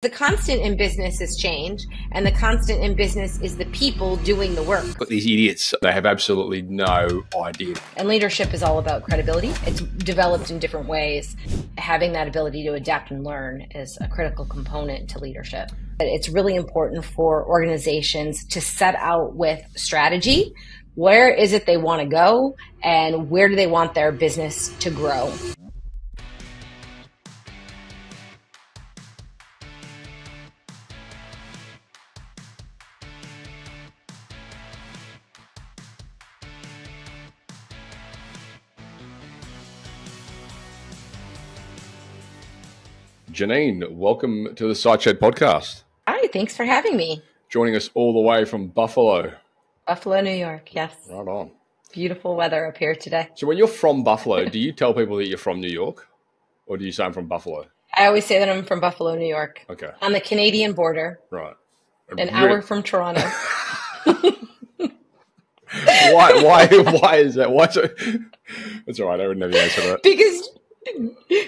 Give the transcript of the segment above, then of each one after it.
The constant in business is change, and the constant in business is the people doing the work. But these idiots, they have absolutely no idea. And leadership is all about credibility. It's developed in different ways. Having that ability to adapt and learn is a critical component to leadership. It's really important for organizations to set out with strategy. Where is it they want to go, and where do they want their business to grow? Ginine, welcome to the Sideshed podcast. Hi, thanks for having me. Joining us all the way from Buffalo. Buffalo, New York, yes. Right on. Beautiful weather up here today. So when you're from Buffalo, do you tell people that you're from New York? Or do you say I'm from Buffalo? I always say that I'm from Buffalo, New York. Okay. On the Canadian border. Right. An hour from Toronto. Why is that? Why so? That's all right. I would never answer that. Because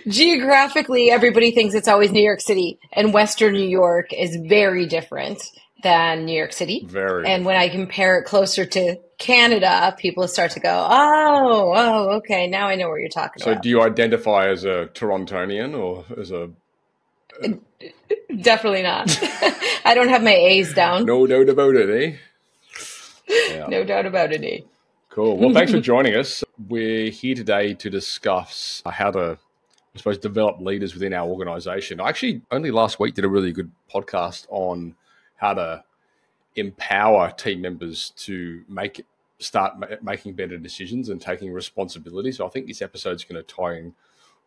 geographically, everybody thinks it's always New York City, and Western New York is very different than New York City. Very. And when I compare it closer to Canada, people start to go, oh, okay, now I know what you're talking about. So do you identify as a Torontonian or as a... Definitely not. I don't have my A's down. No doubt about it, eh? Yeah. No doubt about it, eh? Cool. Well, thanks for joining us. We're here today to discuss how to, I suppose, develop leaders within our organization. I actually only last week did a really good podcast on how to empower team members to start making better decisions and taking responsibility. So I think this episode's going to tie in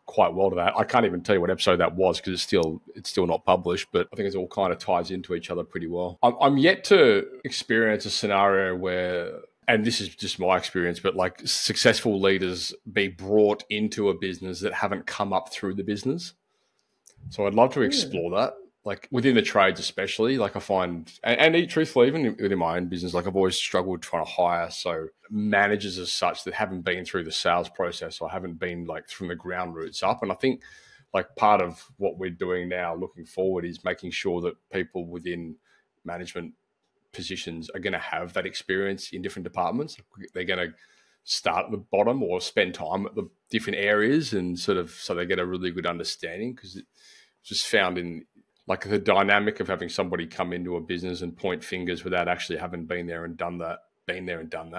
quite well to that. I can't even tell you what episode that was because it's still not published, but I think it all kind of ties into each other pretty well. I'm yet to experience a scenario where, and this is just my experience, but like successful leaders be brought into a business that haven't come up through the business. So I'd love to explore that, like within the trades especially. Like I find, and truthfully, even within my own business, like I've always struggled trying to hire managers as such that haven't been through the sales process or haven't been like from the ground roots up. And I think like part of what we're doing now looking forward is making sure that people within management positions are going to have that experience in different departments. They're going to start at the bottom or spend time at the different areas and so they get a really good understanding, because it's just found in like the dynamic of having somebody come into a business and point fingers without actually having been there and done that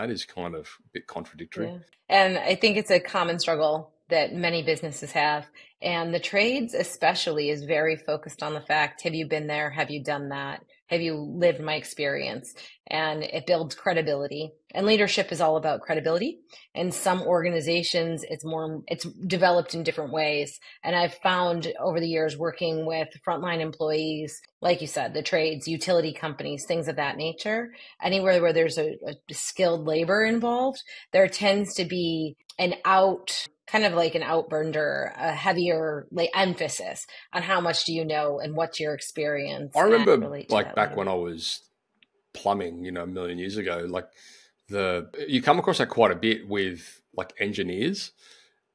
is kind of a bit contradictory. Yeah. And I think it's a common struggle that many businesses have. And the trades especially is very focused on the fact, have you been there? Have you done that? Have you lived my experience? And it builds credibility. And leadership is all about credibility. And some organizations, it's developed in different ways. And I've found over the years working with frontline employees, like you said, the trades, utility companies, things of that nature, anywhere where there's a skilled labor involved, there tends to be kind of like an outburner, a heavier emphasis on how much do you know and what's your experience. I remember like back when I was plumbing, a million years ago, like you come across that quite a bit with like engineers,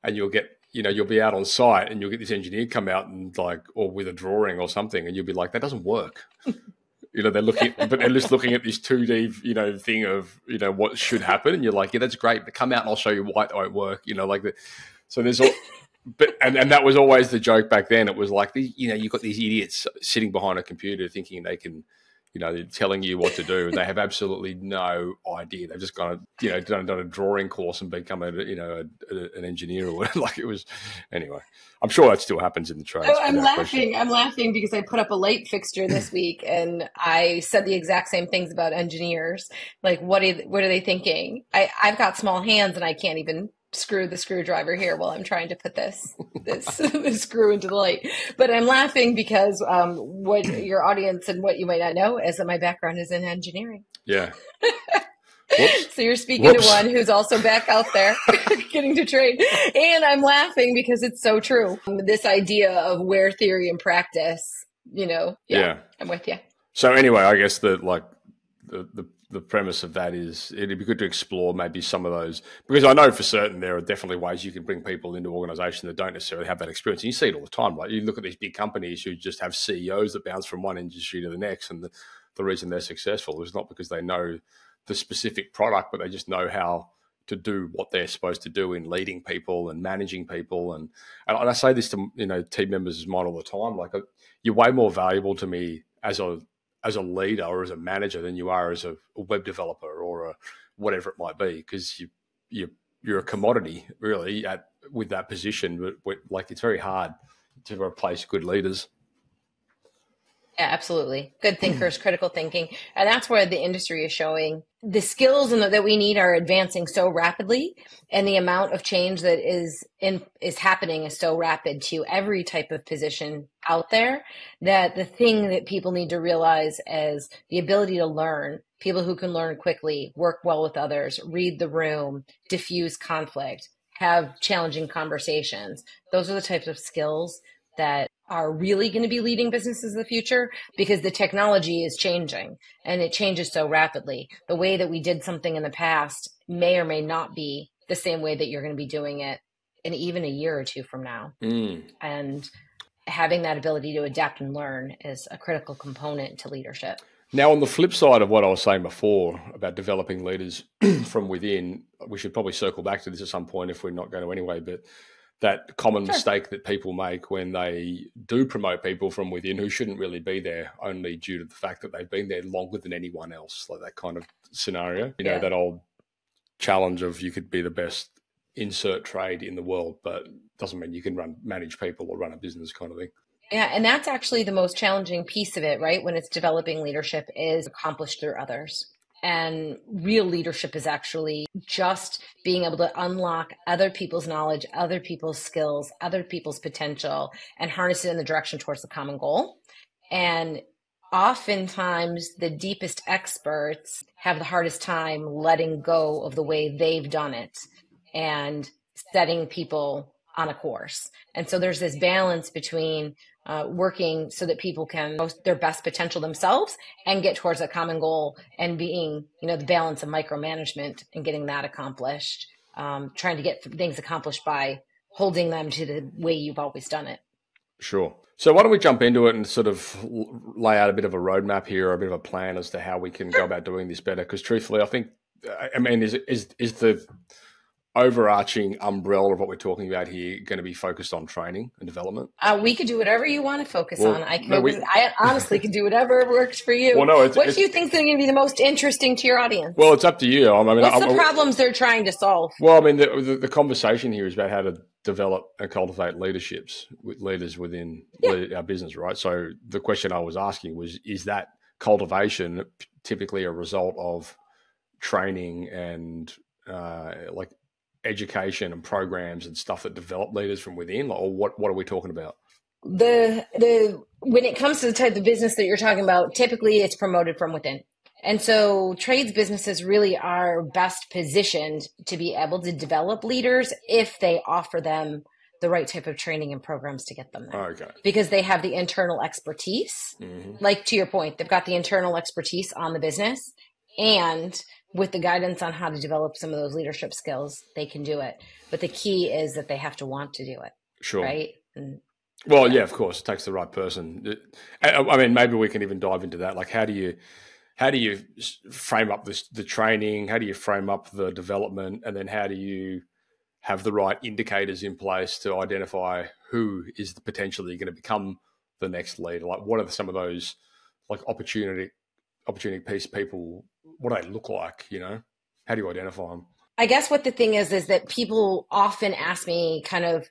and you'll be out on site and you'll get this engineer come out and or with a drawing or something, and you'll be like, that doesn't work. They're just looking at this 2D, thing of, what should happen. And you're like, yeah, that's great, but come out and I'll show you why it won't work. So there's all, and that was always the joke back then. It was like, you've got these idiots sitting behind a computer thinking they can, they're telling you what to do. And they have absolutely no idea. They've just done a drawing course and become an engineer or whatever. Like it was, anyway. I'm sure that still happens in the trades. I'm laughing because I put up a light fixture this week and I said the exact same things about engineers. Like, what are they thinking? I've got small hands and I can't even screw the screwdriver here while I'm trying to put this screw into the light. But I'm laughing because what your audience and what you might not know is that my background is in engineering. Yeah. So you're speaking to one who's also back out there getting to trade. And I'm laughing because it's so true. This idea of where theory and practice, Yeah. I'm with you. So anyway, I guess the the premise of that is it'd be good to explore maybe some of those, because I know for certain there are definitely ways you can bring people into organizations that don't necessarily have that experience. And you see it all the time, right? You look at these big companies who just have CEOs that bounce from one industry to the next, and the reason they're successful is not because they know the specific product, but they just know how to do what they're supposed to do in leading people and managing people. And I say this to team members of mine all the time, like you're way more valuable to me as a leader or as a manager than you are as a web developer or whatever it might be, because you're a commodity really with that position. But like it's very hard to replace good leaders. Yeah, absolutely. Good thinkers, critical thinking. And that's where the industry is showing the skills that we need are advancing so rapidly, and the amount of change that is happening is so rapid to every type of position out there, that the thing that people need to realize is the ability to learn, people who can learn quickly, work well with others, read the room, diffuse conflict, have challenging conversations. Those are the types of skills that are really going to be leading businesses of the future, because the technology is changing and it changes so rapidly. The way that we did something in the past may or may not be the same way that you're going to be doing it in even a year or two from now. And having that ability to adapt and learn is a critical component to leadership. Now, on the flip side of what I was saying before about developing leaders from within, we should probably circle back to this at some point if we're not going to anyway, but that common mistake that people make when they do promote people from within who shouldn't really be there, only due to the fact that they've been there longer than anyone else, like that kind of scenario. You know, that old challenge of you could be the best insert trade in the world, but doesn't mean you can manage people or run a business kind of thing. Yeah, and that's actually the most challenging piece of it, right? When it's developing leadership, is accomplished through others. And real leadership is actually just being able to unlock other people's knowledge, other people's skills, other people's potential, and harness it in the direction towards the common goal. And oftentimes the deepest experts have the hardest time letting go of the way they've done it and setting people on a course. And so there's this balance between working so that people can most their best potential themselves and get towards a common goal, and being, the balance of micromanagement and getting that accomplished, trying to get things accomplished by holding them to the way you've always done it. Sure. So why don't we jump into it and sort of lay out a bit of a roadmap here, or a bit of a plan as to how we can go about doing this better? Because truthfully, I think, is the overarching umbrella of what we're talking about here going to be focused on training and development? We could do whatever you want to focus on. I honestly can do whatever works for you. Well, no, what do you think is going to be the most interesting to your audience? Well, it's up to you. What's the problems they're trying to solve? Well, the conversation here is about how to develop and cultivate leaderships with leaders within our business, right? So the question I was asking was, is that cultivation typically a result of training and like education and programs and stuff that develop leaders from within, or what are we talking about? When it comes to the type of business that you're talking about, typically it's promoted from within. And so trades businesses really are best positioned to be able to develop leaders if they offer them the right type of training and programs to get them there. Okay. Because they have the internal expertise. Mm-hmm. Like, to your point, they've got the internal expertise on the business, and with the guidance on how to develop some of those leadership skills, they can do it. But the key is that they have to want to do it. Sure. Right? Yeah, of course, it takes the right person. Maybe we can even dive into that. Like, how do you frame up the training? How do you frame up the development? And then how do you have the right indicators in place to identify who is the potentially going to become the next leader? Like, what are some of those like opportunity piece people? What do they look like? How do you identify them? I guess what the thing is that people often ask me kind of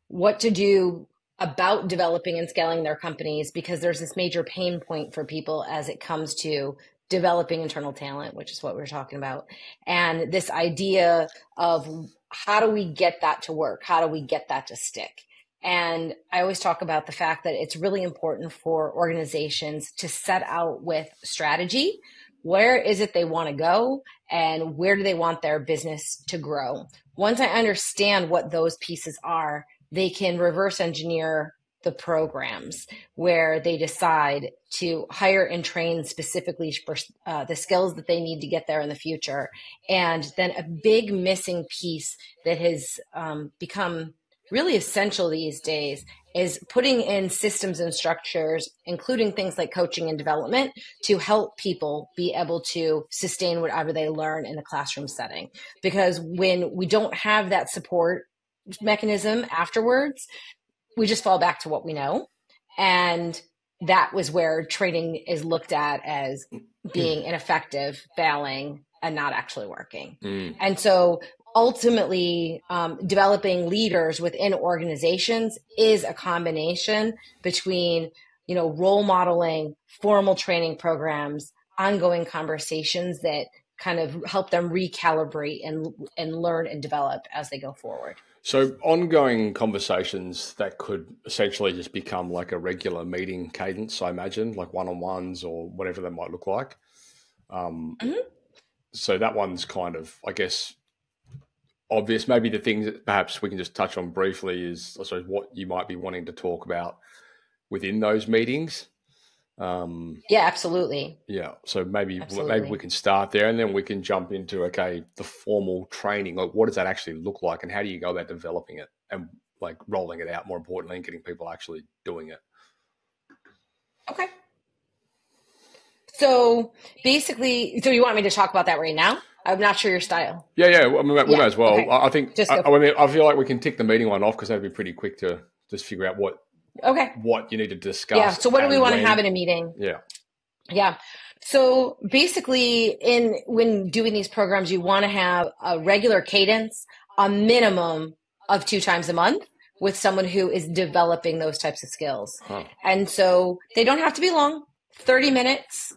what to do about developing and scaling their companies, because there's this major pain point for people as it comes to developing internal talent, which is what we're talking about. And this idea of how do we get that to work? How do we get that to stick? And I always talk about the fact that it's really important for organizations to set out with strategy. Where is it they want to go, and where do they want their business to grow? Once I understand what those pieces are, they can reverse engineer the programs where they decide to hire and train specifically for the skills that they need to get there in the future. And then a big missing piece that has become really essential these days is putting in systems and structures, including things like coaching and development, to help people be able to sustain whatever they learn in a classroom setting. Because when we don't have that support mechanism afterwards, we just fall back to what we know. And that was where training is looked at as being ineffective, failing, and not actually working. And so ultimately, developing leaders within organizations is a combination between, role modeling, formal training programs, ongoing conversations that kind of help them recalibrate and learn and develop as they go forward. So ongoing conversations that could essentially just become like a regular meeting cadence, I imagine, like one-on-ones or whatever that might look like. So that one's kind of, I guess, obvious. Maybe the things that perhaps we can just touch on briefly is, I suppose, what you might be wanting to talk about within those meetings. Yeah, absolutely. Yeah. So maybe we can start there, and then we can jump into, okay, the formal training. Like, what does that actually look like, and how do you go about developing it and like rolling it out, more importantly, and getting people actually doing it? Okay. So basically, you want me to talk about that right now? I'm not sure your style. Yeah. We may as well. Okay. I think. I feel like we can tick the meeting one off because that'd be pretty quick to just figure out what you need to discuss. Yeah. So what do we want to have in a meeting? Yeah. So basically, when doing these programs, you want to have a regular cadence, a minimum of 2 times a month, with someone who is developing those types of skills. And so they don't have to be long, 30 minutes,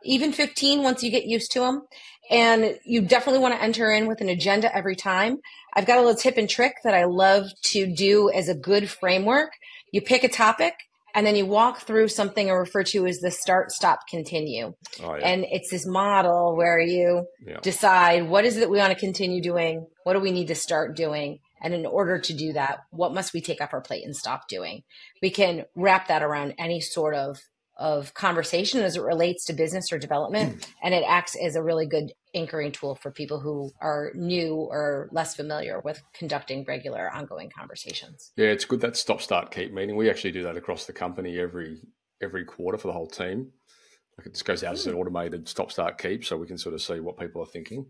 even 15 once you get used to them. And you definitely want to enter in with an agenda every time. I've got a little tip and trick that I love to do as a good framework. You pick a topic, and then you walk through something I refer to as the start, stop, continue. And it's this model where you decide, what is it that we want to continue doing? What do we need to start doing? And in order to do that, what must we take off our plate and stop doing? We can wrap that around any sort of conversation as it relates to business or development. And it acts as a really good anchoring tool for people who are new or less familiar with conducting regular ongoing conversations. Yeah, it's good, that stop, start, keep meeting. We actually do that across the company every quarter for the whole team. Like, it just goes out as an automated stop, start, keep, so we can sort of see what people are thinking.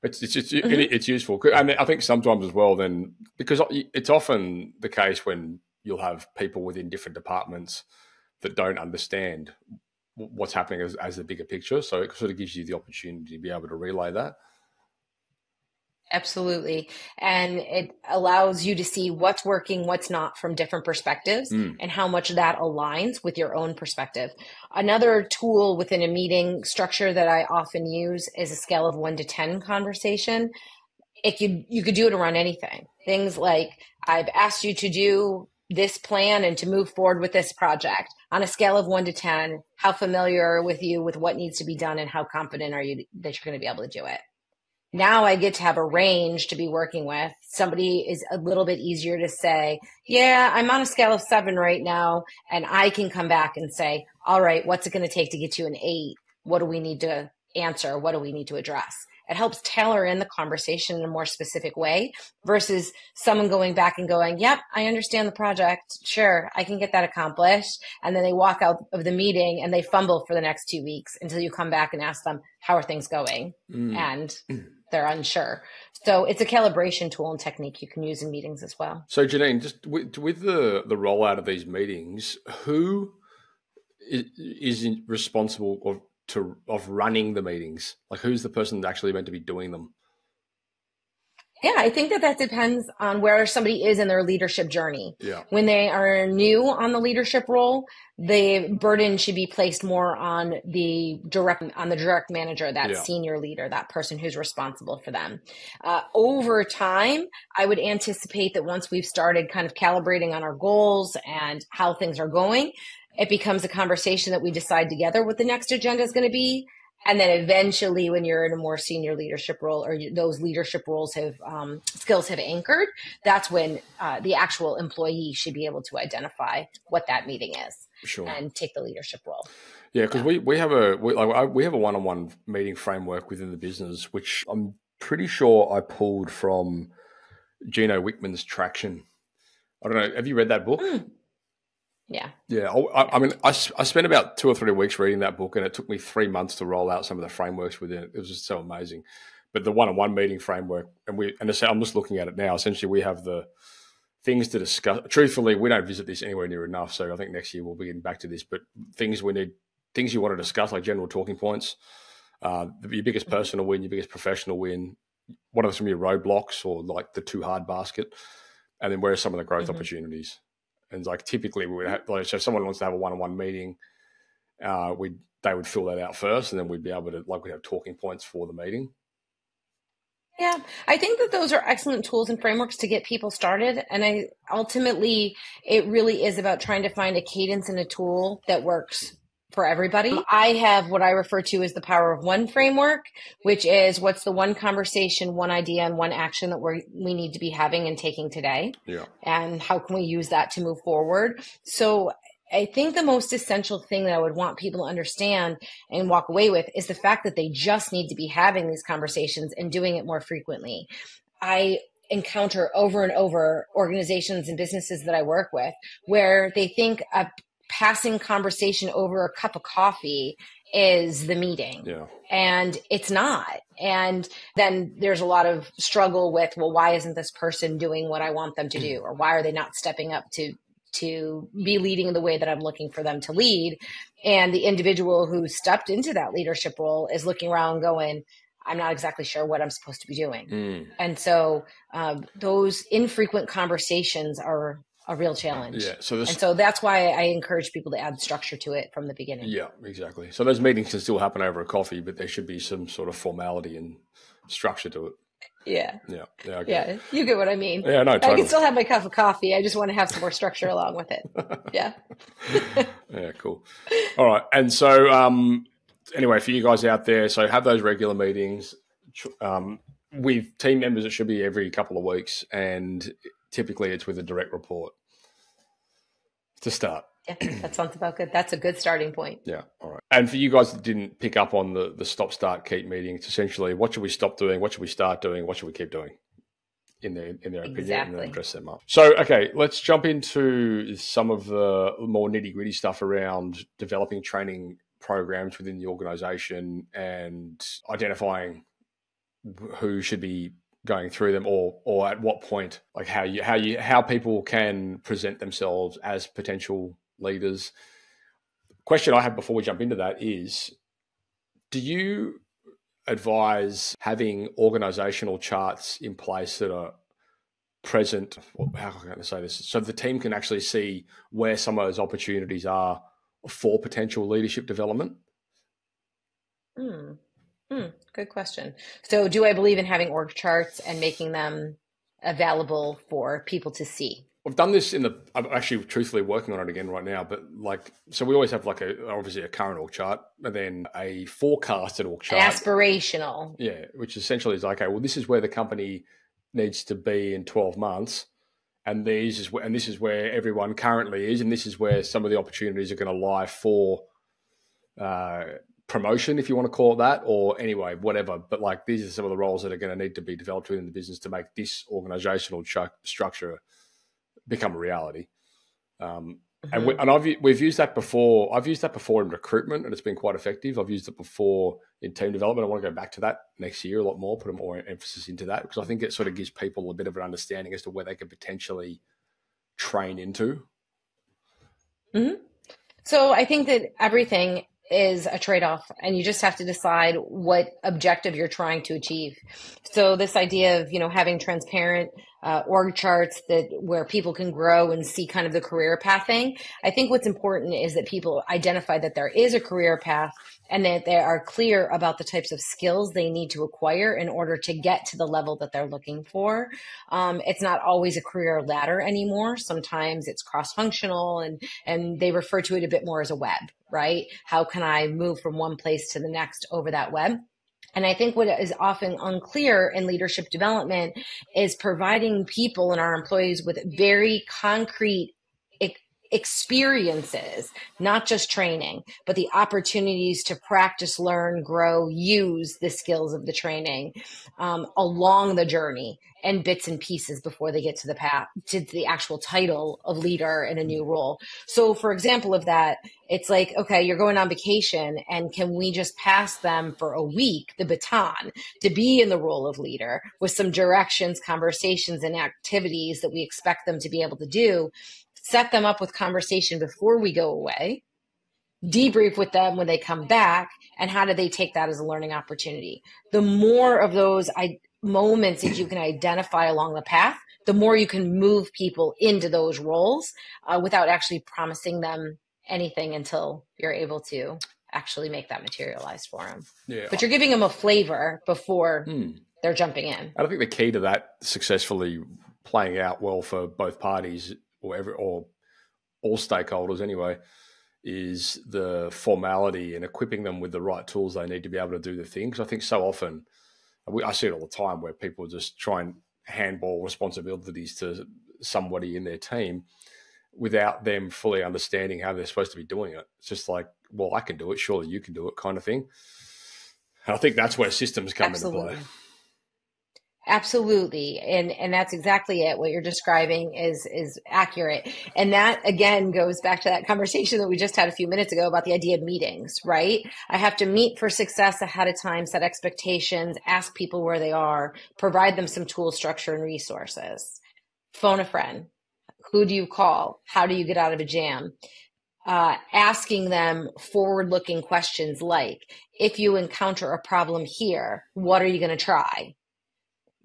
It's useful. I mean, I think sometimes as well, then, because it's often the case when you'll have people within different departments that don't understand what's happening as the bigger picture. So it sort of gives you the opportunity to be able to relay that. Absolutely. And it allows you to see what's working, what's not from different perspectives, and how much that aligns with your own perspective. Another tool within a meeting structure that I often use is a scale of 1 to 10 conversation. You could do it around anything. Things like, I've asked you to do this plan and to move forward with this project. On a scale of 1 to 10, how familiar with what needs to be done, and how confident are you that you're going to be able to do it? Now I get to have a range to be working with. Somebody is a little bit easier to say, yeah, I'm on a scale of 7 right now. And I can come back and say, all right, what's it going to take to get to an 8? What do we need to answer? What do we need to address? It helps tailor in the conversation in a more specific way versus someone going back and going, yep, I understand the project. Sure, I can get that accomplished. And then they walk out of the meeting and they fumble for the next 2 weeks until you come back and ask them, how are things going? And they're unsure. So it's a calibration tool and technique you can use in meetings as well. So Ginine, just with the rollout of these meetings, who is responsible of running the meetings? Like, who's the person that's actually meant to be doing them? Yeah, I think that depends on where somebody is in their leadership journey. Yeah. When they are new on the leadership role, the burden should be placed more on the direct manager, that senior leader, that person who's responsible for them. Over time, I would anticipate that once we've started kind of calibrating on our goals and how things are going, it becomes a conversation that we decide together what the next agenda is going to be. And then eventually when you're in a more senior leadership role, or those leadership roles have skills have anchored, that's when the actual employee should be able to identify what that meeting is and take the leadership role. Yeah, because we have a one-on-one meeting framework within the business, which I'm pretty sure I pulled from Gino Wickman's Traction. I don't know. Have you read that book? Yeah. Yeah. I mean, I spent about 2 or 3 weeks reading that book, and it took me 3 months to roll out some of the frameworks within it. It was just so amazing. But the one-on-one meeting framework, I'm just looking at it now. Essentially, we have the things to discuss. Truthfully, we don't visit this anywhere near enough. So I think next year we'll be getting back to this. But things you want to discuss, like general talking points, your biggest personal win, your biggest professional win, what are some of your roadblocks or like the too hard basket, and then where are some of the growth opportunities. And like typically we would have, like, so if someone wants to have a one-on-one meeting, they would fill that out first, and then we'd be able to, like, we'd have talking points for the meeting. Yeah, I think that those are excellent tools and frameworks to get people started. And ultimately, it really is about trying to find a cadence and a tool that works for everybody. I have what I refer to as the power of one framework, which is what's the one conversation, one idea, and one action that we need to be having and taking today. Yeah. And how can we use that to move forward? So I think the most essential thing that I would want people to understand and walk away with is the fact that they just need to be having these conversations and doing it more frequently. I encounter over and over organizations and businesses that I work with where they think a passing conversation over a cup of coffee is the meeting. Yeah. And it's not. And then there's a lot of struggle with, well, why isn't this person doing what I want them to do? Or why are they not stepping up to be leading in the way that I'm looking for them to lead? And the individual who stepped into that leadership role is looking around going, I'm not exactly sure what I'm supposed to be doing. And so those infrequent conversations are a real challenge. Yeah. So that's why I encourage people to add structure to it from the beginning. Yeah, exactly. So those meetings can still happen over a coffee, but there should be some sort of formality and structure to it. Yeah. Yeah. Yeah. Okay. Yeah. You get what I mean. Yeah, no, totally. I can still have my cup of coffee. I just want to have some more structure along with it. Yeah. Yeah, cool. All right. And so anyway, for you guys out there, so have those regular meetings with team members. It should be every couple of weeks, and typically it's with a direct report to start. Yeah, that sounds about good. That's a good starting point. Yeah. All right. And for you guys that didn't pick up on the stop, start, keep meeting, it's essentially what should we stop doing? What should we start doing? What should we keep doing in their opinion, and then dress them up. So, okay, let's jump into some of the more nitty gritty stuff around developing training programs within the organization and identifying who should be going through them, or at what point, like how people can present themselves as potential leaders. Question I have before we jump into that is, do you advise having organizational charts in place that are present? How can I say this? So the team can actually see where some of those opportunities are for potential leadership development? Good question. So do I believe in having org charts and making them available for people to see? I've done this I'm actually truthfully working on it again right now, but so we always have obviously a current org chart, and then a forecasted org chart. Aspirational. Yeah, which essentially is like, okay, well, this is where the company needs to be in 12 months. And this is where everyone currently is. And this is where some of the opportunities are going to lie for promotion, if you want to call it that, or anyway, whatever. But these are some of the roles that are going to need to be developed within the business to make this organizational structure become a reality. And we've used that before. I've used that before in recruitment, and it's been quite effective. I've used it before in team development. I want to go back to that next year a lot more, put more emphasis into that, because I think it sort of gives people a bit of an understanding as to where they could potentially train into. Mm-hmm. So I think that everything is a trade-off, and you just have to decide what objective you're trying to achieve. So this idea of, having transparent org charts that where people can grow and see kind of the career pathing. I think what's important is that people identify that there is a career path and that they are clear about the types of skills they need to acquire in order to get to the level that they're looking for. It's not always a career ladder anymore. Sometimes it's cross-functional and they refer to it a bit more as a web, right? How can I move from one place to the next over that web? And I think what is often unclear in leadership development is providing people and our employees with very concrete experiences, not just training, but the opportunities to practice, learn, grow, use the skills of the training along the journey and bits and pieces before they get to the path, to the actual title of leader in a new role. So for example of that, it's like, okay, you're going on vacation and can we just pass them for a week, the baton to be in the role of leader with some directions, conversations, and activities that we expect them to be able to do, set them up with conversation before we go away, debrief with them when they come back, and how do they take that as a learning opportunity? The more of those moments that you can identify along the path, the more you can move people into those roles without actually promising them anything until you're able to actually make that materialize for them. Yeah. But you're giving them a flavor before they're jumping in. I think the key to that successfully playing out well for both parties or all stakeholders anyway, is the formality and equipping them with the right tools they need to be able to do the thing. Because I think so often, I see it all the time where people just try and handball responsibilities to somebody in their team without them fully understanding how they're supposed to be doing it. It's just like, well, I can do it, surely you can do it kind of thing. And I think that's where systems come into play. Absolutely. And that's exactly it. What you're describing is accurate. And that again goes back to that conversation that we just had a few minutes ago about the idea of meetings, right? I have to meet for success ahead of time, set expectations, ask people where they are, provide them some tool structure and resources. Phone a friend. Who do you call? How do you get out of a jam? Asking them forward-looking questions like, if you encounter a problem here, what are you going to try?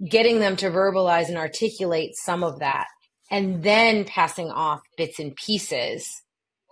Getting them to verbalize and articulate some of that, and then passing off bits and pieces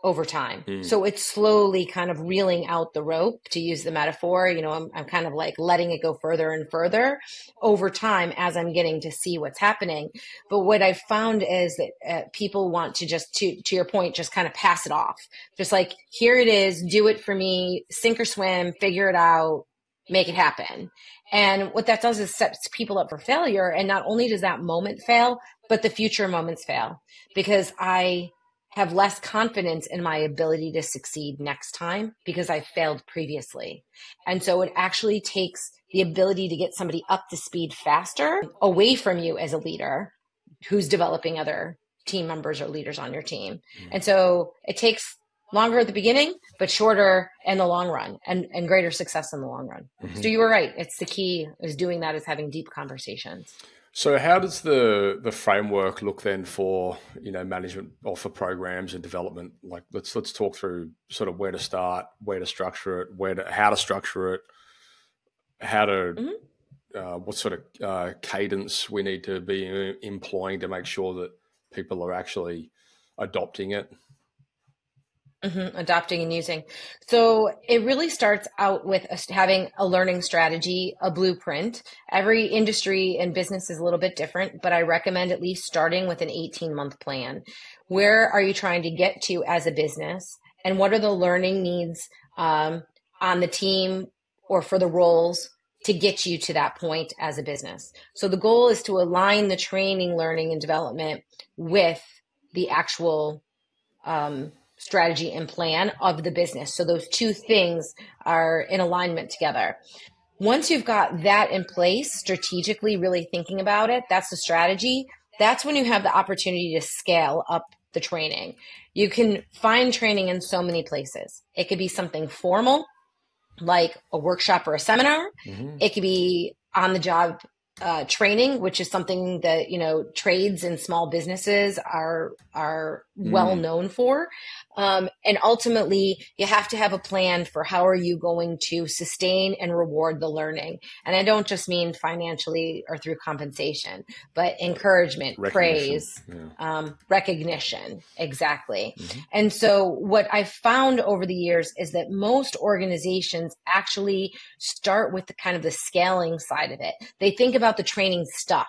over time. So it's slowly kind of reeling out the rope, to use the metaphor. You know, I'm kind of like letting it go further and further over time as I'm getting to see what's happening. But what I've found is that people want to just, to your point, just kind of pass it off. Just like, here it is, do it for me, sink or swim, figure it out, make it happen. And what that does is sets people up for failure. And not only does that moment fail, but the future moments fail, because I have less confidence in my ability to succeed next time because I failed previously. And so it actually takes the ability to get somebody up to speed faster away from you as a leader who's developing other team members or leaders on your team. And so it takes longer at the beginning, but shorter in the long run, and greater success in the long run. So you were right. It's the key is doing that, is having deep conversations. So how does the framework look then for, you know, management or for programs and development? Like let's talk through sort of where to start, where to structure it, how to structure it, how to what sort of cadence we need to be employing to make sure that people are actually adopting it. Adopting and using. So it really starts out with us having a learning strategy, a blueprint. Every industry and business is a little bit different, but I recommend at least starting with an 18-month plan. Where are you trying to get to as a business? And what are the learning needs on the team or for the roles to get you to that point as a business? So the goal is to align the training, learning, and development with the actual strategy and plan of the business. So those two things are in alignment together. Once you've got that in place, strategically really thinking about it, that's the strategy. That's when you have the opportunity to scale up the training. You can find training in so many places. It could be something formal, like a workshop or a seminar. It could be on the job training, which is something that, you know, trades and small businesses are well known for. And ultimately, you have to have a plan for how are you going to sustain and reward the learning. And I don't just mean financially or through compensation, but encouragement, Recognition. praise, Yeah. recognition. Exactly. Mm-hmm. And so what I've found over the years is that most organizations actually start with the kind of the scaling side of it. They think about the training stuff.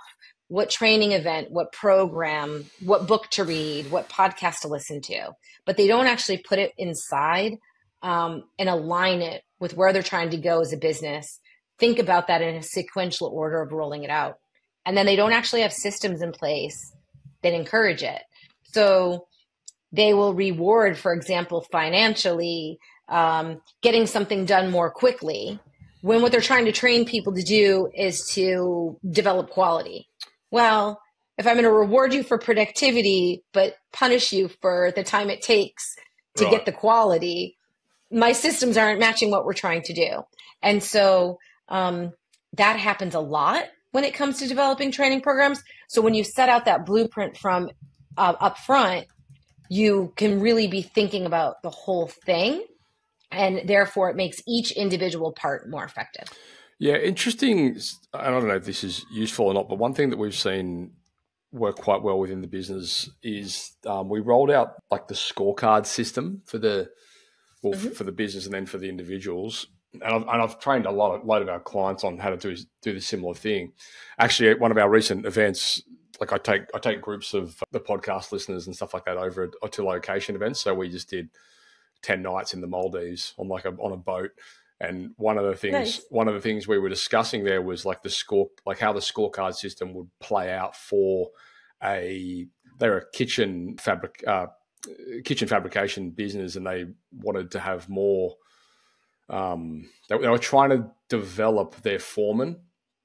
What training event, what program, what book to read, what podcast to listen to, but they don't actually put it inside and align it with where they're trying to go as a business. Think about that in a sequential order of rolling it out. And then they don't actually have systems in place that encourage it. So they will reward, for example, financially, getting something done more quickly, when what they're trying to train people to do is to develop quality. Well, if I'm going to reward you for productivity, but punish you for the time it takes to Right. get the quality, my systems aren't matching what we're trying to do. And so that happens a lot when it comes to developing training programs. So when you set out that blueprint from up front, you can really be thinking about the whole thing. And therefore, it makes each individual part more effective. Yeah, interesting. I don't know if this is useful or not, but one thing that we've seen work quite well within the business is we rolled out like the scorecard system for the for the business and then for the individuals. And I've trained a lot of our clients on how to do the similar thing. Actually, at one of our recent events, like I take groups of the podcast listeners and stuff like that over to location events. So we just did 10 nights in the Maldives on on a boat. And one of the things we were discussing there was like how the scorecard system would play out for they're a kitchen fabrication business, and they wanted to have more. They were trying to develop their foreman,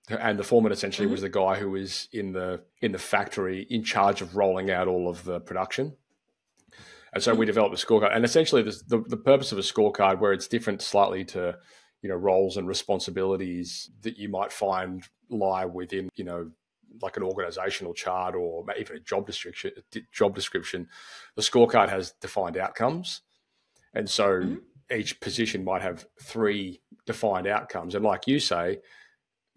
and the foreman essentially was the guy who was in the factory in charge of rolling out all of the production. And so we developed a scorecard, and essentially the purpose of a scorecard, where it's different slightly to roles and responsibilities that you might find lie within like an organizational chart or even a job description. The scorecard has defined outcomes, and so each position might have 3 defined outcomes. And like you say,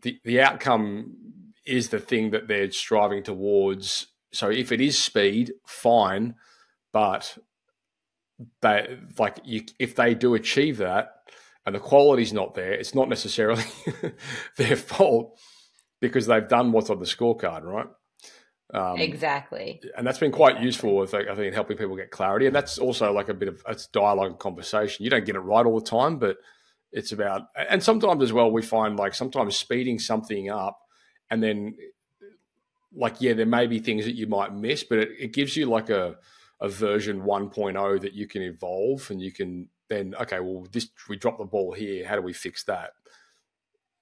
the outcome is the thing that they're striving towards. So if it is speed, fine. But if they do achieve that and the quality's not there, it's not necessarily their fault because they've done what's on the scorecard, right? Exactly. And that's been quite useful, I think, in helping people get clarity. And that's also like it's dialogue and conversation. You don't get it right all the time, but it's about, and sometimes as well, we find like sometimes speeding something up and then there may be things that you might miss, but it gives you like a version 1.0 that you can evolve, and you can then, okay, well, we dropped the ball here. How do we fix that?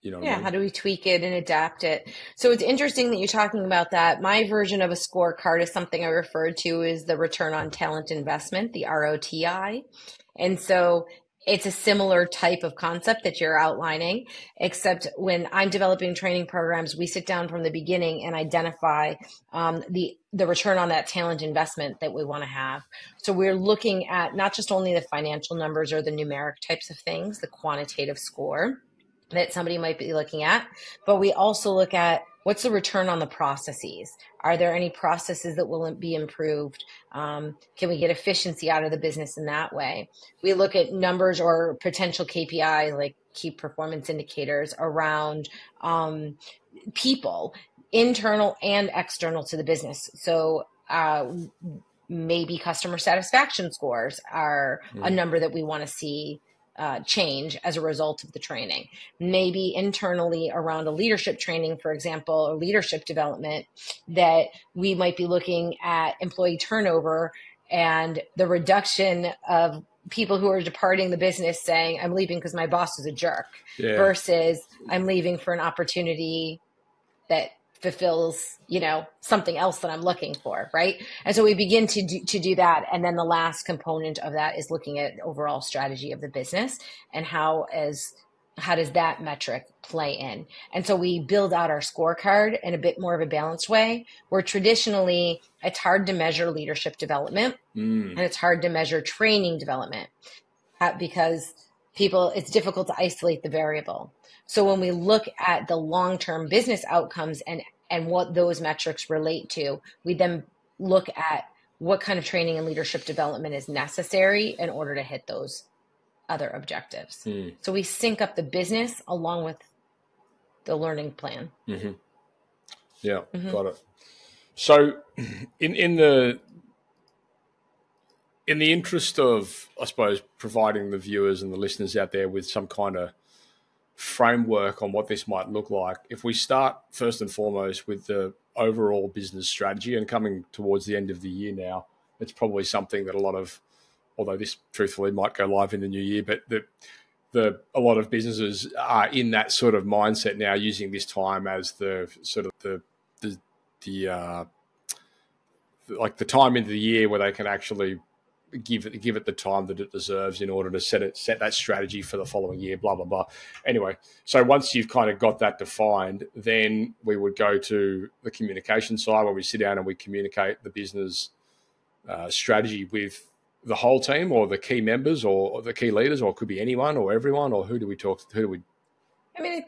What I mean? How do we tweak it and adapt it? So it's interesting that you're talking about that. My version of a scorecard is something I referred to as the return on talent investment, the ROTI. And so it's a similar type of concept that you're outlining, except when I'm developing training programs, we sit down from the beginning and identify the return on that talent investment that we want to have. So we're looking at not just only the financial numbers or the numeric types of things, the quantitative score that somebody might be looking at, but we also look at what's the return on the processes. Are there any processes that will be improved? Can we get efficiency out of the business in that way? We look at numbers or potential KPI, like key performance indicators around people, internal and external to the business. So maybe customer satisfaction scores are a number that we want to see change as a result of the training. Maybe internally around a leadership training, for example, or leadership development, that we might be looking at employee turnover and the reduction of people who are departing the business saying, I'm leaving because my boss is a jerk, versus I'm leaving for an opportunity that fulfills, something else that I'm looking for, right? And so we begin to do that. And then the last component of that is looking at overall strategy of the business and how, as how does that metric play in? And so we build out our scorecard in a bit more of a balanced way, where traditionally it's hard to measure leadership development and it's hard to measure training development because it's difficult to isolate the variable. So when we look at the long-term business outcomes and what those metrics relate to, we then look at what kind of training and leadership development is necessary in order to hit those other objectives. So we sync up the business along with the learning plan. Yeah, got it. So in the interest of, I suppose, providing the viewers and the listeners out there with some kind of framework on what this might look like, if we start first and foremost with the overall business strategy, and coming towards the end of the year now, it's probably something that a lot of, although this truthfully might go live in the new year, but a lot of businesses are in that sort of mindset now, using this time as the sort of the like the time into the year where they can actually give it the time that it deserves in order to set that strategy for the following year, blah, blah, blah. Anyway, so once you've kind of got that defined, then we would go to the communication side, where we sit down and we communicate the business strategy with the whole team, or the key members, or the key leaders, or it could be anyone or everyone, or who do we talk to? I mean,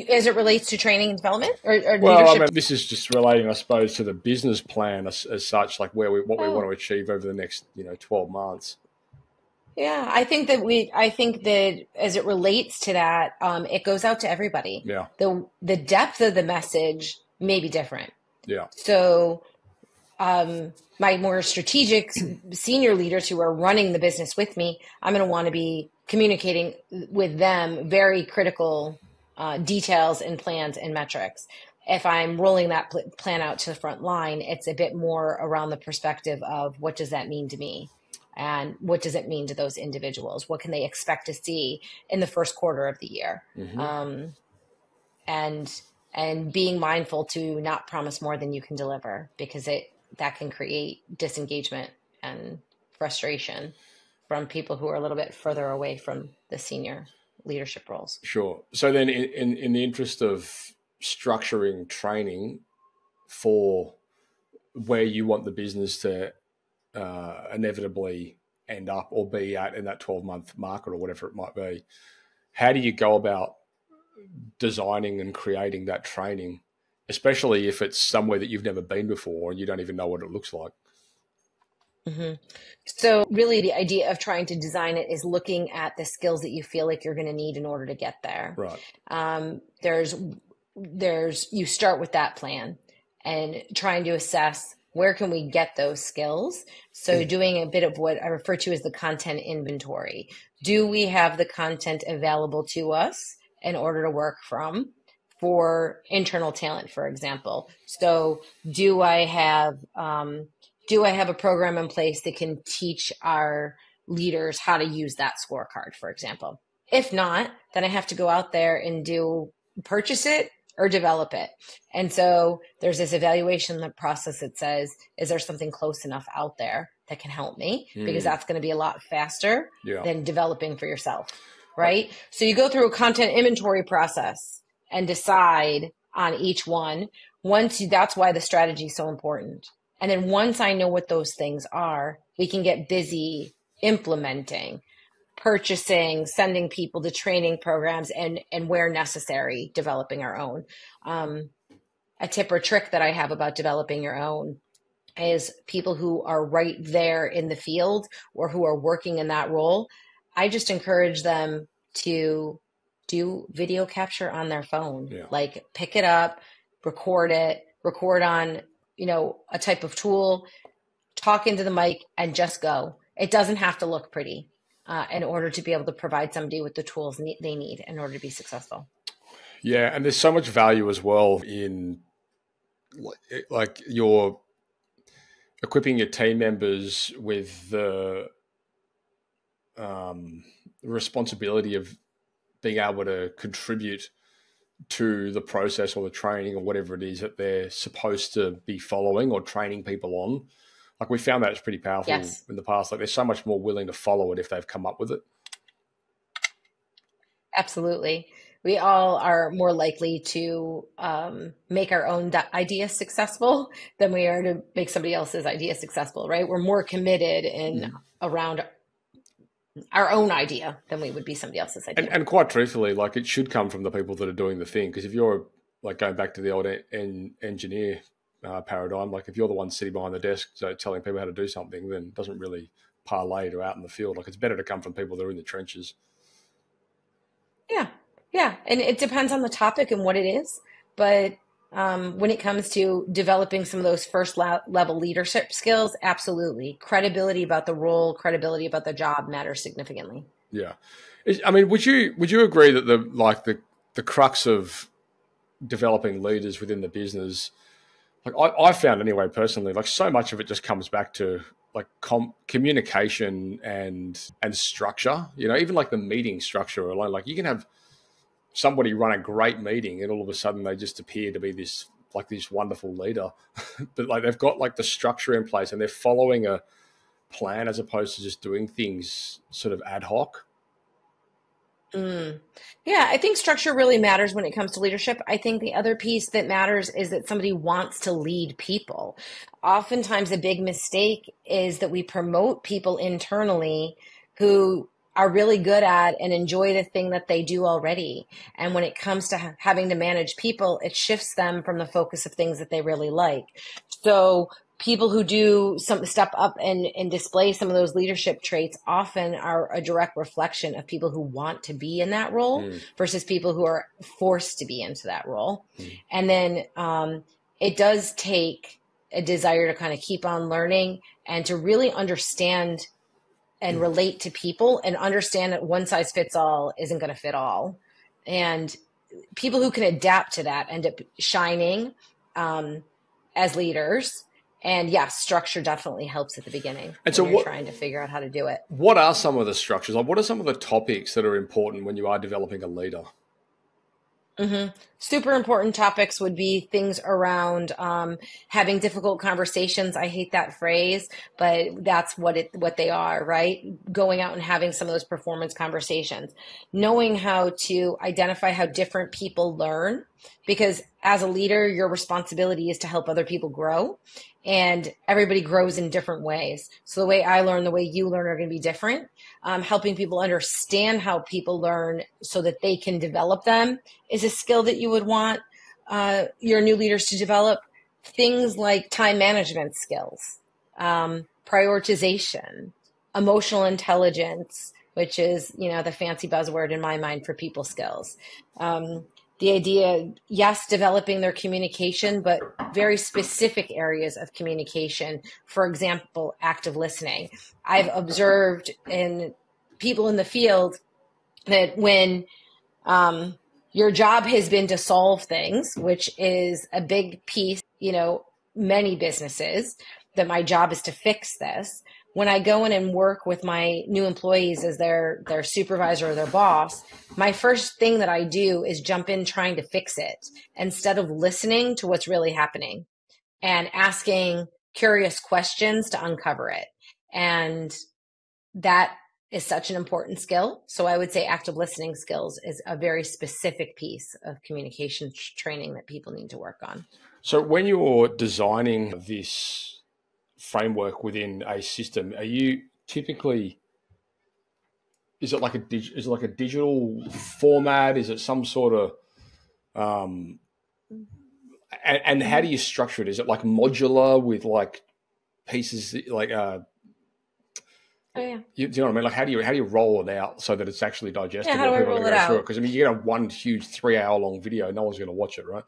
as it relates to training and development or Well, leadership? I mean, this is just relating, I suppose, to the business plan as such, like what we want to achieve over the next 12 months. Yeah, I think that as it relates to that, it goes out to everybody. Yeah. The depth of the message may be different. Yeah. So my more strategic senior leaders who are running the business with me, I'm going to want to be communicating with them very critical details and plans and metrics. If I'm rolling that plan out to the front line, it's a bit more around the perspective of what does that mean to me? And what does it mean to those individuals? What can they expect to see in the first quarter of the year? And being mindful to not promise more than you can deliver, because that can create disengagement and frustration from people who are a little bit further away from the senior leadership roles. Sure. So then in the interest of structuring training for where you want the business to inevitably end up or be at in that 12-month market or whatever it might be, how do you go about designing and creating that training, especially if it's somewhere that you've never been before and you don't even know what it looks like? So really the idea of trying to design it is looking at the skills that you feel like you're going to need in order to get there. Right. You start with that plan and trying to assess where can we get those skills. So doing a bit of what I refer to as the content inventory. Do we have the content available to us in order to work from for internal talent, for example? So do I have a program in place that can teach our leaders how to use that scorecard, for example? If not, then I have to go out there and purchase it or develop it. And so there's this evaluation process that says, is there something close enough out there that can help me? Because that's going to be a lot faster than developing for yourself, right? So you go through a content inventory process and decide on each one. That's why the strategy is so important. And then once I know what those things are, we can get busy implementing, purchasing, sending people to training programs, and where necessary, developing our own. A tip or trick that I have about developing your own is people who are right there in the field or who are working in that role. I just encourage them to do video capture on their phone. Like pick it up, record on a type of tool, talk into the mic, and just go. It doesn't have to look pretty in order to be able to provide somebody with the tools they need in order to be successful. Yeah, and there's so much value as well in like you're equipping your team members with the responsibility of being able to contribute to the process or the training or whatever it is that they're supposed to be following or training people on. Like we found that it's pretty powerful in the past. Like they're so much more willing to follow it if they've come up with it. Absolutely. We all are more likely to make our own idea successful than we are to make somebody else's idea successful, right? We're more committed in Mm. around our own idea than we would be somebody else's idea. And quite truthfully, like it should come from the people that are doing the thing. Because if you're like going back to the old engineer paradigm, like if you're the one sitting behind the desk, so telling people how to do something, then it doesn't really parlay to out in the field. Like it's better to come from people that are in the trenches. Yeah, yeah, and it depends on the topic and what it is. But when it comes to developing some of those first level leadership skills, absolutely. Credibility about the role, credibility about the job matters significantly. Yeah, I mean, would you agree that the crux of developing leaders within the business, like I found anyway personally, like so much of it just comes back to like communication and structure. You know, even like the meeting structure alone. Like you can have somebody run a great meeting and all of a sudden they just appear to be this wonderful leader, but like they've got like the structure in place and they're following a plan as opposed to just doing things sort of ad hoc. Mm. Yeah, I think structure really matters when it comes to leadership. I think the other piece that matters is that somebody wants to lead people. Oftentimes, a big mistake is that we promote people internally who are really good at and enjoy the thing that they do already. And when it comes to having to manage people, it shifts them from the focus of things that they really like. So people who do some step up and display some of those leadership traits often are a direct reflection of people who want to be in that role Mm, versus people who are forced to be into that role. mm, And then it does take a desire to kind of keep on learning and to really understand and mm. relate to people and understand that one size fits all isn't going to fit all. And people who can adapt to that end up shining as leaders. And yes, structure definitely helps at the beginning And so when you're trying to figure out how to do it. what are some of the structures? Like what are some of the topics that are important when you are developing a leader? Hmm. Super important topics would be things around having difficult conversations. I hate that phrase, but that's what they are, right? Going out and having some of those performance conversations, knowing how to identify how different people learn, because as a leader, your responsibility is to help other people grow, and everybody grows in different ways. So the way I learn, the way you learn are going to be different. Helping people understand how people learn so that they can develop them is a skill that you would want your new leaders to develop. Things like time management skills, prioritization, emotional intelligence, which is, the fancy buzzword in my mind for people skills. The idea, yes, developing their communication, but very specific areas of communication. For example, active listening. I've observed in people in the field that when your job has been to solve things, which is a big piece, many businesses, that my job is to fix this. When I go in and work with my new employees as their supervisor or their boss, my first thing that I do is jump in trying to fix it instead of listening to what's really happening and asking curious questions to uncover it. And that is such an important skill. So I would say active listening skills is a very specific piece of communication training that people need to work on. So when you're designing this framework within a system, are you typically, is it like a digital format? Is it some sort of and how do you structure it? Is it like modular with like pieces like Oh yeah. do you know what I mean? Like how do you roll it out so that it's actually digestible? Yeah, how do I People are roll going it to go through it out? because I mean you get a one huge 3 hour long video, no one's going to watch it, right?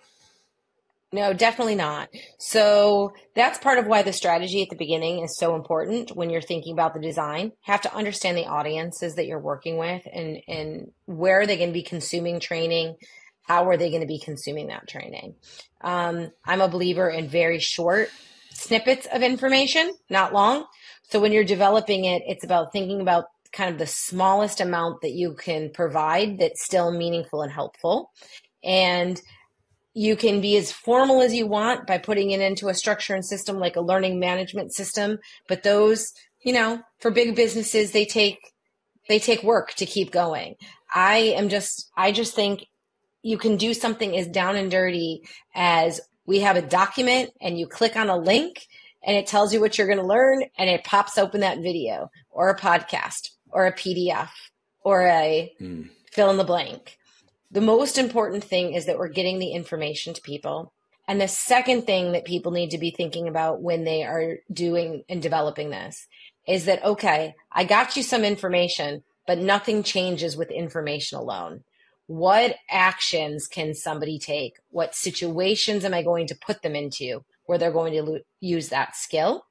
No, definitely not. So that's part of why the strategy at the beginning is so important when you're thinking about the design. You have to understand the audiences that you're working with and where are they going to be consuming training? How are they going to be consuming that training? I'm a believer in very short snippets of information, not long. So when you're developing it, it's about thinking about kind of the smallest amount that you can provide that's still meaningful and helpful. And you can be as formal as you want by putting it into a structure and system like a learning management system. But those, for big businesses, they take They take work to keep going. I just think you can do something as down and dirty as we have a document and you click on a link and it tells you what you're going to learn and it pops open that video or a podcast or a PDF or a fill in the blank. The most important thing is that we're getting the information to people. And the second thing that people need to be thinking about when they are doing and developing this is that, okay, I got you some information, but nothing changes with information alone. What actions can somebody take? What situations am I going to put them into where they're going to use that skill?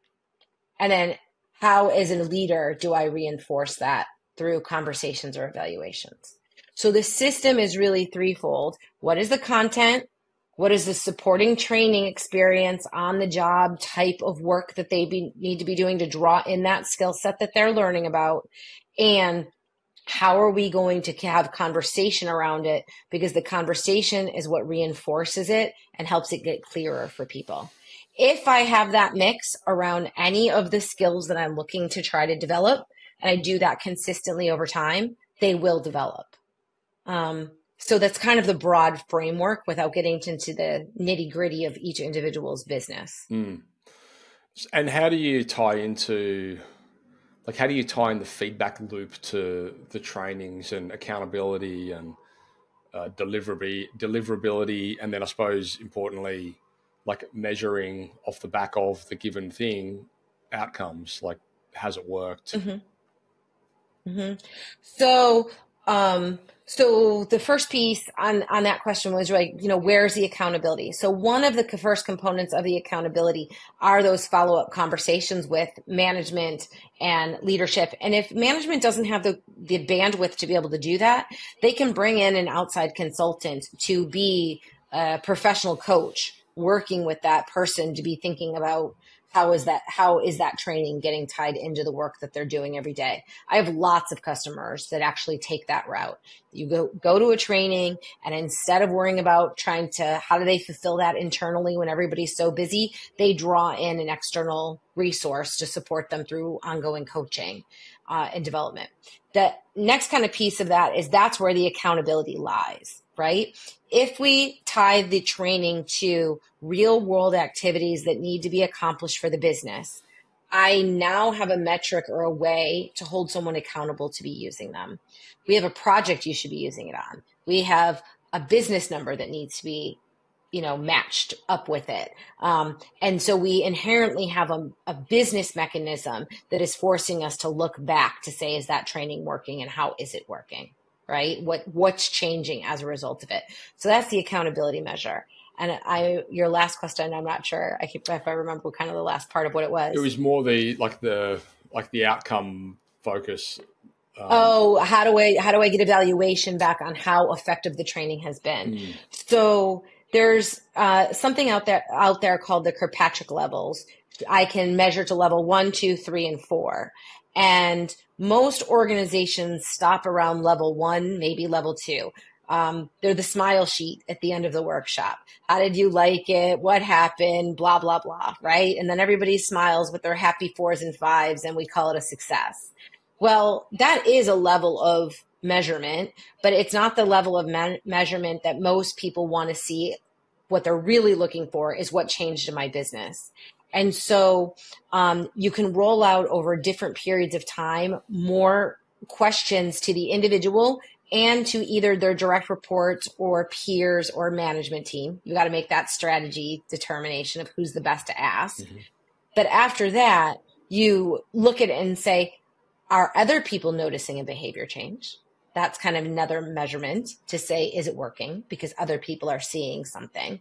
And then how, as a leader, do I reinforce that through conversations or evaluations? So the system is really threefold. What is the content? What is the supporting training experience on the job type of work that they need to be doing to draw in that skill set that they're learning about? And how are we going to have conversation around it? Because the conversation is what reinforces it and helps it get clearer for people. If I have that mix around any of the skills that I'm looking to try to develop, and I do that consistently over time, they will develop. So that's kind of the broad framework without getting into the nitty gritty of each individual's business. And how do you tie into, how do you tie in the feedback loop to the trainings and accountability and deliverability, and then I suppose importantly, like measuring off the back of the given thing outcomes, like has it worked? So the first piece on that question was like, where's the accountability? So one of the first components of the accountability are those follow-up conversations with management and leadership. And if management doesn't have the bandwidth to be able to do that, they can bring in an outside consultant to be a professional coach working with that person to be thinking about how is that training getting tied into the work that they're doing every day? I have lots of customers that actually take that route. You go to a training, and instead of worrying about how do they fulfill that internally when everybody's so busy, they draw in an external resource to support them through ongoing coaching and development. The next kind of piece of that is that's where the accountability lies, right? If we tie the training to real world activities that need to be accomplished for the business, I now have a metric or a way to hold someone accountable to be using them. We have a project you should be using it on. We have a business number that needs to be, matched up with it. And so we inherently have a business mechanism that is forcing us to look back to say, is that training working and how is it working? Right? What's changing as a result of it? So that's the accountability measure. And your last question, I'm not sure if I remember kind of the last part of what it was. It was more the outcome focus. How do I get evaluation back on how effective the training has been? So there's something out there called the Kirkpatrick levels. I can measure to level 1, 2, 3, and 4. And most organizations stop around level 1, maybe level 2. They're the smile sheet at the end of the workshop. How did you like it? What happened? Blah, blah, blah, right? And then everybody smiles with their happy 4s and 5s, and we call it a success. Well, that is a level of measurement, but it's not the level of measurement that most people want to see. What they're really looking for is what changed in my business. And so you can roll out over different periods of time more questions to the individual and to either their direct reports or peers or management team. You got to make that strategy determination of who's the best to ask. But after that, you look at it and say, are other people noticing a behavior change? That's kind of another measurement to say, is it working? Because other people are seeing something.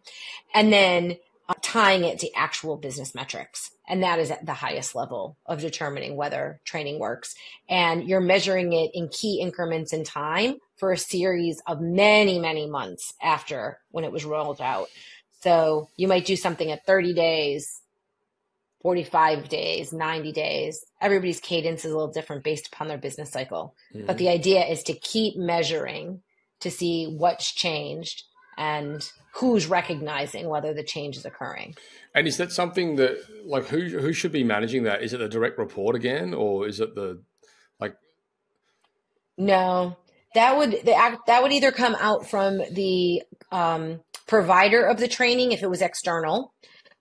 And then tying it to actual business metrics. And that is at the highest level of determining whether training works. And you're measuring it in key increments in time for a series of many, many months after when it was rolled out. So you might do something at 30 days, 45 days, 90 days. Everybody's cadence is a little different based upon their business cycle. But the idea is to keep measuring to see what's changed and who's recognizing whether the change is occurring. And is that something that, who should be managing that? Is it the direct report again, or is it No, that would either come out from the provider of the training if it was external,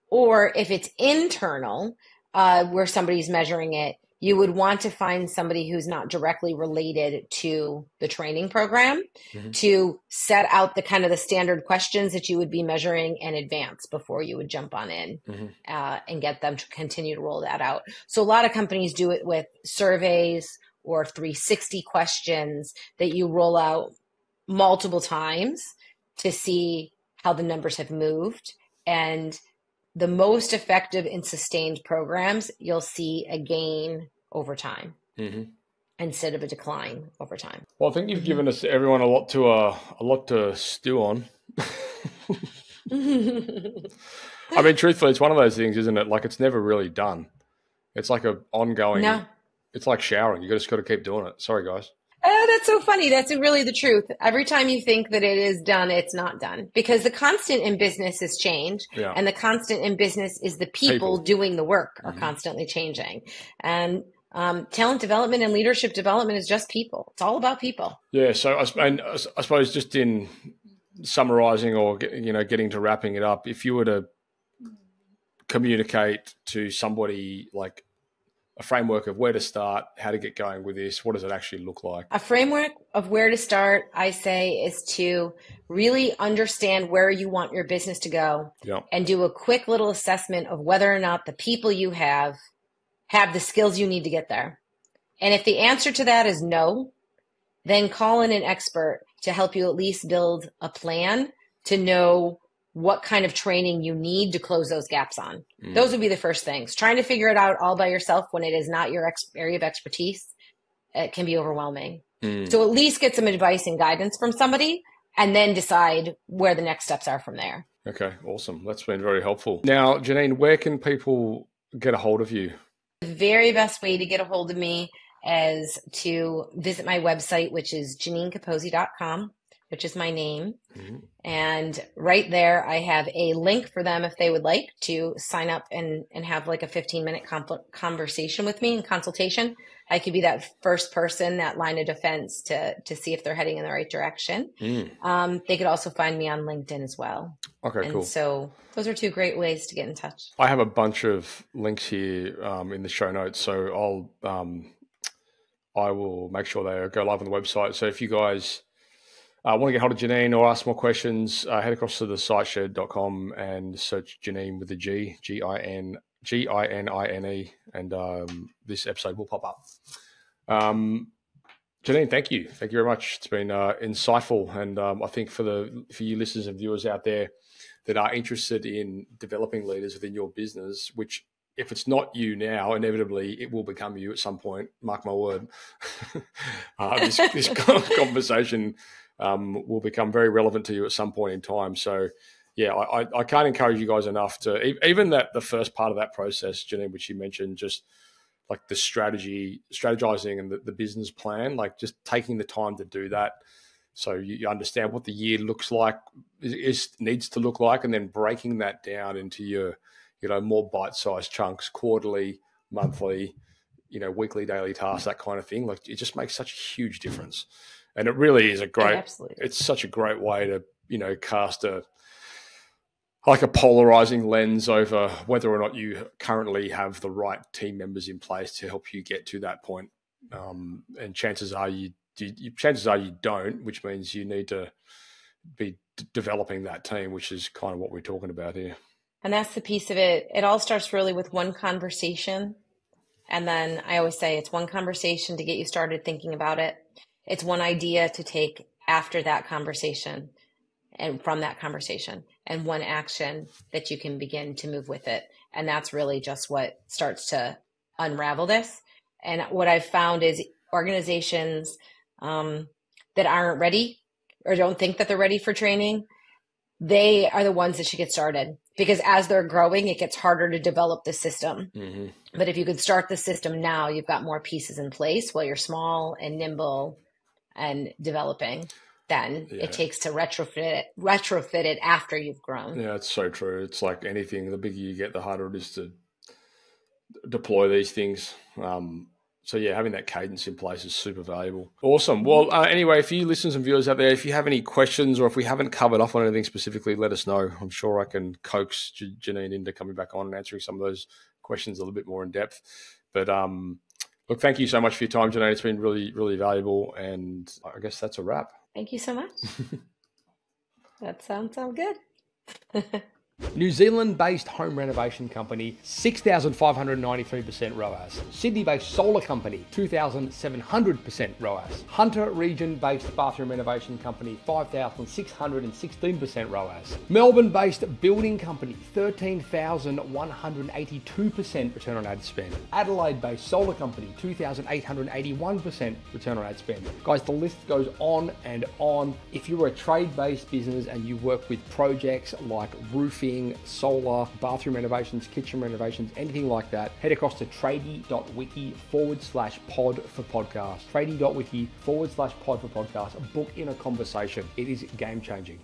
or if it's internal, where somebody's measuring it, you would want to find somebody who's not directly related to the training program Hmm. to set out the kind of the standard questions that you would be measuring in advance before you would jump on in Hmm. and get them to continue to roll that out. So a lot of companies do it with surveys or 360 questions that you roll out multiple times to see how the numbers have moved. And the most effective and sustained programs, you'll see a gain over time Hmm. instead of a decline over time. Well, I think you've Mhm. given us everyone a lot to stew on. I mean, truthfully, it's one of those things, isn't it? Like it's never really done. It's like a ongoing. No. It's like showering. You just got to keep doing it. Sorry, guys. Oh, that's so funny. That's really the truth. Every time you think that it is done, it's not done. Because the constant in business is change, Yeah, and the constant in business is the people people. doing the work are Hmm. constantly changing. And talent development and leadership development is just people. It's all about people. Yeah. So I suppose just in summarizing or getting to wrapping it up, if you were to communicate to somebody like a framework of where to start, how to get going with this, what does it actually look like? A framework of where to start, I say, is to really understand where you want your business to go Yeah. and do a quick little assessment of whether or not the people you have the skills you need to get there. And if the answer to that is no, then call in an expert to help you at least build a plan to know what kind of training you need to close those gaps on. Mm. Those would be the first things. Trying to figure it out all by yourself when it is not your area of expertise, it can be overwhelming. Mm. So at least get some advice and guidance from somebody and then decide where the next steps are from there. Okay, awesome. That's been very helpful. Now, Ginine, where can people get a hold of you? The very best way to get a hold of me is to visit my website, which is GinineCapozzi.com, which is my name. Mm-hmm. And right there, I have a link for them if they would like to sign up and have like a 15-minute conversation with me and consultation. I could be that first person, that line of defense to see if they're heading in the right direction. They could also find me on LinkedIn as well. Okay, And cool. so those are two great ways to get in touch. I have a bunch of links here in the show notes, so I will make sure they go live on the website. So if you guys want to get hold of Ginine or ask more questions, head across to the siteshed.com and search Ginine with a G, Ginine, and this episode will pop up. Ginine, thank you very much. It's been insightful, and I think for you listeners and viewers out there that are interested in developing leaders within your business, which if it's not you now, inevitably it will become you at some point. Mark my word. This conversation will become very relevant to you at some point in time. So, yeah, I can't encourage you guys enough to even the first part of that process, Ginine, which you mentioned, just like the strategizing and the business plan, like just taking the time to do that. So you understand what the year looks like, needs to look like, and then breaking that down into your, more bite-sized chunks, quarterly, monthly, weekly, daily tasks, that kind of thing. Like it just makes such a huge difference. And it really is Absolutely. it's such a great way to, cast a polarizing lens over whether or not you currently have the right team members in place to help you get to that point. And chances are you don't, which means you need to be developing that team, which is kind of what we're talking about here. And that's the piece of it. It all starts really with one conversation. And then I always say it's one conversation to get you started thinking about it. It's one idea to take after that conversation and from that conversation, and one action that you can begin to move with it. And that's really just what starts to unravel this. And what I've found is organizations that aren't ready or don't think that they're ready for training, they are the ones that should get started, because as they're growing, it gets harder to develop the system. Mm-hmm. But if you could start the system now, you've got more pieces in place while you're small and nimble and developing than it takes to retrofit it after you've grown. Yeah, it's so true. It's like anything, the bigger you get, the harder it is to deploy these things. So yeah, having that cadence in place is super valuable. Awesome. Well, anyway, if you listeners and viewers out there, if you have any questions or if we haven't covered off on anything specifically, let us know. I'm sure I can coax Ginine into coming back on and answering some of those questions a little bit more in depth. But look, thank you so much for your time, Ginine. It's been really, really valuable. And I guess that's a wrap. Thank you so much. That sounds good. New Zealand-based home renovation company, 6,593% ROAS. Sydney-based solar company, 2,700% ROAS. Hunter region-based bathroom renovation company, 5,616% ROAS. Melbourne-based building company, 13,182% return on ad spend. Adelaide-based solar company, 2,881% return on ad spend. Guys, the list goes on and on. If you're a trade-based business and you work with projects like roofing, solar, bathroom renovations, kitchen renovations, anything like that, head across to tradie.wiki/pod for podcast. Tradie.wiki/pod for podcast. Book in a conversation. It is game changing.